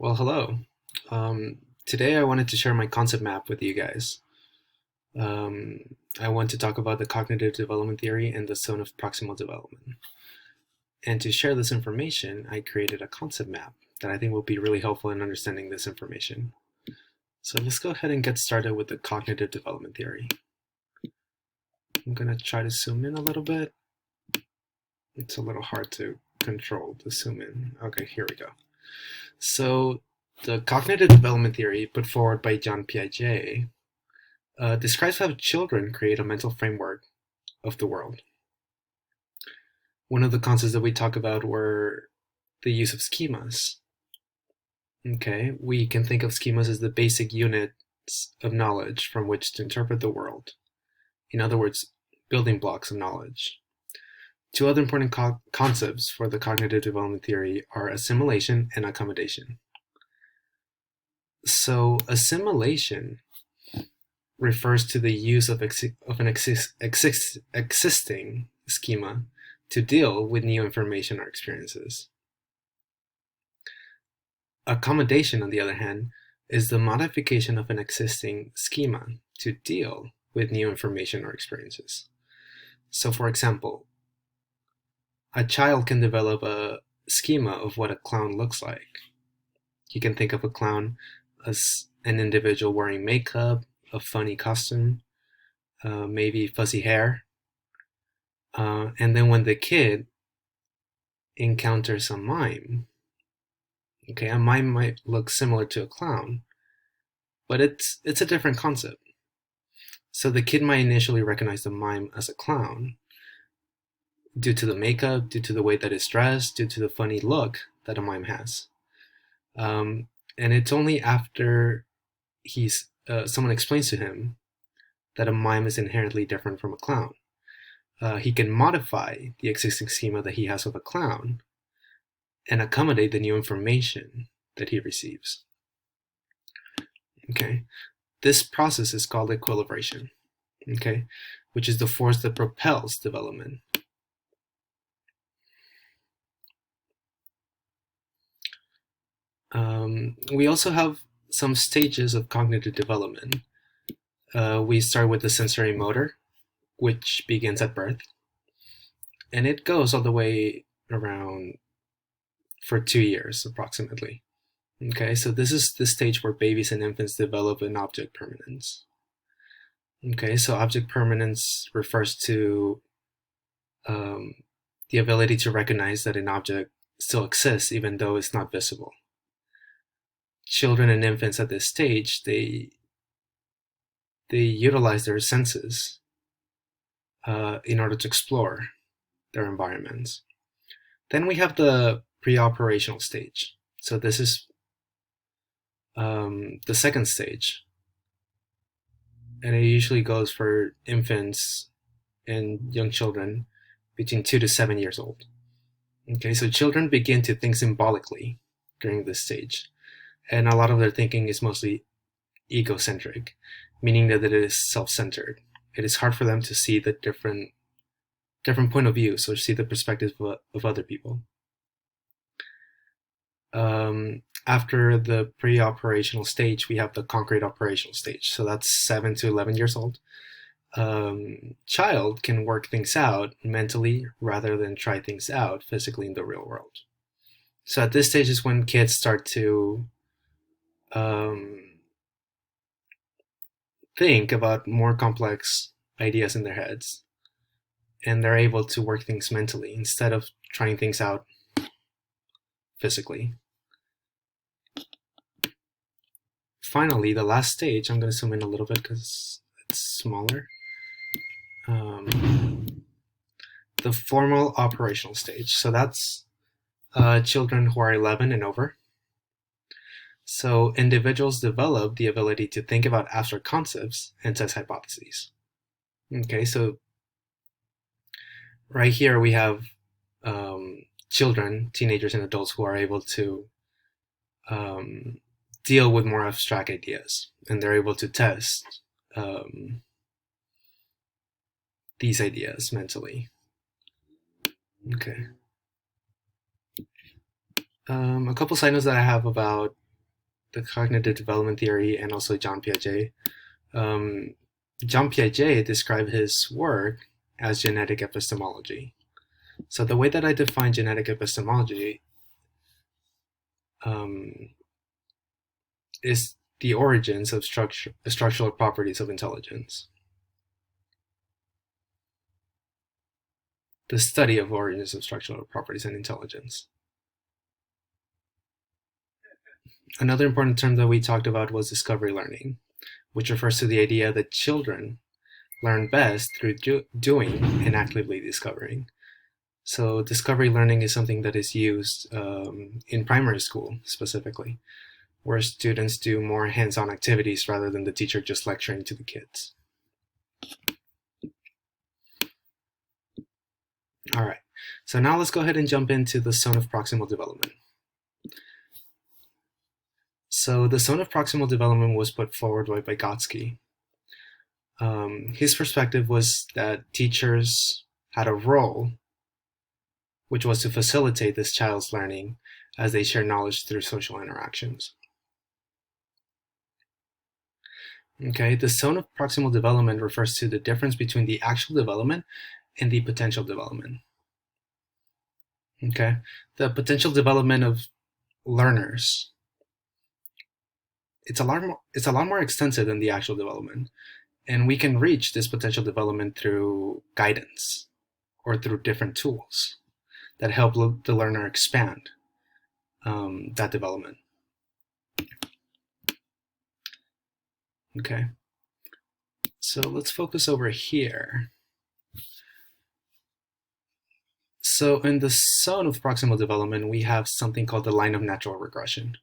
Well, hello. Today I wanted to share my concept map with you guys. I want to talk about the cognitive development theory and the zone of proximal development. And to share this information, I created a concept map that I think will be really helpful in understanding this information. So let's go ahead and get started with the cognitive development theory. I'm going to try to zoom in a little bit. It's a little hard to control the zoom in. Okay, here we go. So the cognitive development theory put forward by John Piaget describes how children create a mental framework of the world. One of the concepts that we talk about were the use of schemas. Okay, we can think of schemas as the basic units of knowledge from which to interpret the world. In other words, building blocks of knowledge. Two other important concepts for the cognitive development theory are assimilation and accommodation. So assimilation refers to the use of an existing schema to deal with new information or experiences. Accommodation, on the other hand, is the modification of an existing schema to deal with new information or experiences. So, for example, a child can develop a schema of what a clown looks like. You can think of a clown as an individual wearing makeup, a funny costume, maybe fuzzy hair. And then when the kid encounters a mime, okay, a mime might look similar to a clown, but it's a different concept. So the kid might initially recognize the mime as a clown due to the makeup, due to the way that it's dressed, due to the funny look that a mime has. And it's only after someone explains to him that a mime is inherently different from a clown. He can modify the existing schema that he has of a clown and accommodate the new information that he receives. Okay, this process is called equilibration, okay, which is the force that propels development. We also have some stages of cognitive development. We start with the sensory motor, which begins at birth, and it goes all the way around for 2 years approximately. Okay, so this is the stage where babies and infants develop an object permanence. Okay, so object permanence refers to the ability to recognize that an object still exists even though it's not visible. Children and infants at this stage, they utilize their senses in order to explore their environments. Then we have the pre-operational stage. So this is the second stage, and it usually goes for infants and young children between 2 to 7 years old. Okay, so children begin to think symbolically during this stage, and a lot of their thinking is mostly egocentric, meaning that it is self-centered. It is hard for them to see the different point of view, so see the perspective of other people. After the pre-operational stage, we have the concrete operational stage. So that's 7 to 11 years old. Child can work things out mentally rather than try things out physically in the real world. So at this stage is when kids start to think about more complex ideas in their heads, and they're able to work things mentally instead of trying things out physically. Finally, the last stage, I'm going to zoom in a little bit because it's smaller. The formal operational stage. So that's children who are 11 and over. So individuals develop the ability to think about abstract concepts and test hypotheses. Okay, so right here we have children, teenagers, and adults who are able to deal with more abstract ideas, and they're able to test these ideas mentally. Okay. A couple side notes that I have about cognitive development theory, and also John Piaget. John Piaget described his work as genetic epistemology. So the way that I define genetic epistemology is the origins of structural properties of intelligence. The study of origins of structural properties and intelligence. Another important term that we talked about was discovery learning, which refers to the idea that children learn best through doing and actively discovering. So discovery learning is something that is used in primary school specifically, where students do more hands-on activities rather than the teacher just lecturing to the kids. All right, so now let's go ahead and jump into the zone of proximal development. So the zone of proximal development was put forward by Vygotsky. His perspective was that teachers had a role, which was to facilitate this child's learning as they share knowledge through social interactions. Okay, the zone of proximal development refers to the difference between the actual development and the potential development. Okay, the potential development of learners, it's a lot more extensive than the actual development, and we can reach this potential development through guidance or through different tools that help the learner expand that development. Okay, so let's focus over here. So in the zone of proximal development, we have something called the line of natural regression,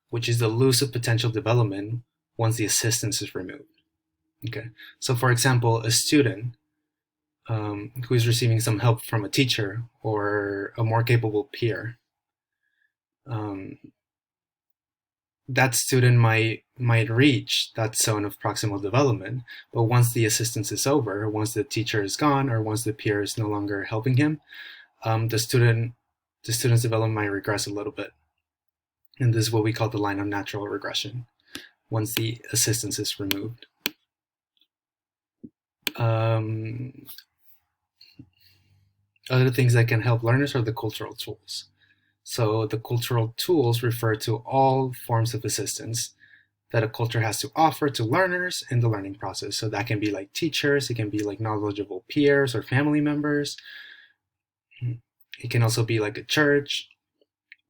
which is the loss of potential development once the assistance is removed. Okay, so for example, a student who is receiving some help from a teacher or a more capable peer, that student might reach that zone of proximal development, but once the assistance is over, once the teacher is gone, or once the peer is no longer helping him, the student's development might regress a little bit. And this is what we call the line of natural regression, once the assistance is removed. Other things that can help learners are the cultural tools. So the cultural tools refer to all forms of assistance that a culture has to offer to learners in the learning process. So that can be like teachers, it can be like knowledgeable peers or family members. It can also be like a church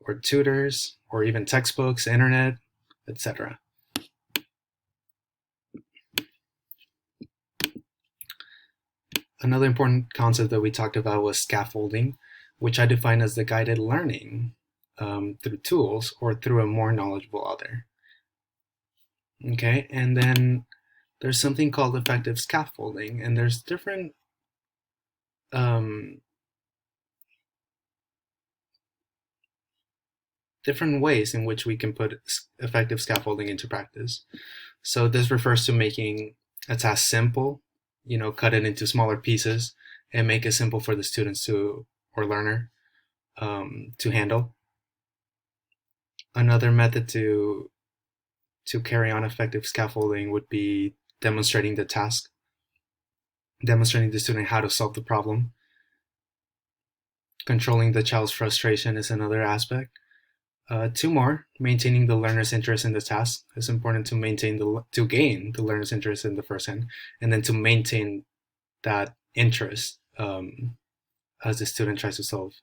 or tutors or even textbooks, internet, etc. Another important concept that we talked about was scaffolding, which I define as the guided learning through tools or through a more knowledgeable other. Okay, and then there's something called effective scaffolding, and there's different ways in which we can put effective scaffolding into practice. So this refers to making a task simple, cut it into smaller pieces and make it simple for the students or learner to handle. Another method to carry on effective scaffolding would be demonstrating the task, demonstrating the student how to solve the problem. Controlling the child's frustration is another aspect. Two more, maintaining the learner's interest in the task. It's important to gain the learner's interest in the first hand, and then to maintain that interest as the student tries to solve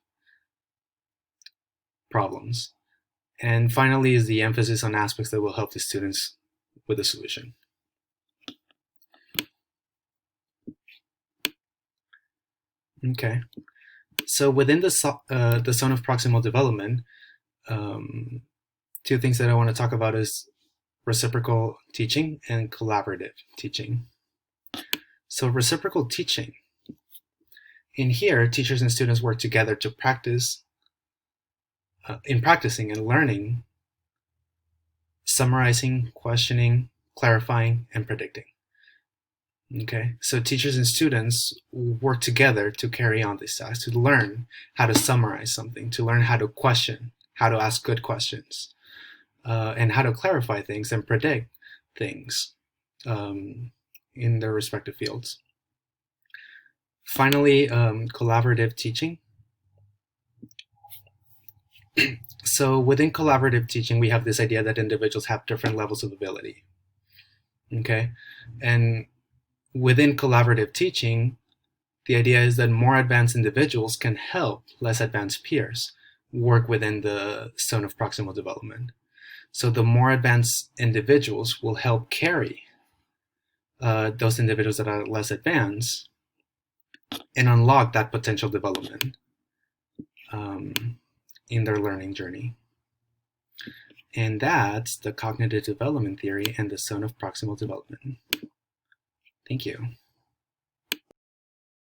problems. And finally is the emphasis on aspects that will help the students with the solution. Okay, so within the zone of proximal development, two things that I want to talk about is reciprocal teaching and collaborative teaching. So reciprocal teaching. In here, teachers and students work together to practice, in practicing and learning, summarizing, questioning, clarifying, and predicting. Okay, so teachers and students work together to carry on this task, to learn how to summarize something, to learn how to question, how to ask good questions, and how to clarify things and predict things in their respective fields. Finally, collaborative teaching. So within collaborative teaching, we have this idea that individuals have different levels of ability. Okay, and within collaborative teaching, the idea is that more advanced individuals can help less advanced peers work within the zone of proximal development. So the more advanced individuals will help carry those individuals that are less advanced and unlock that potential development in their learning journey. And that's the cognitive development theory and the zone of proximal development. Thank you.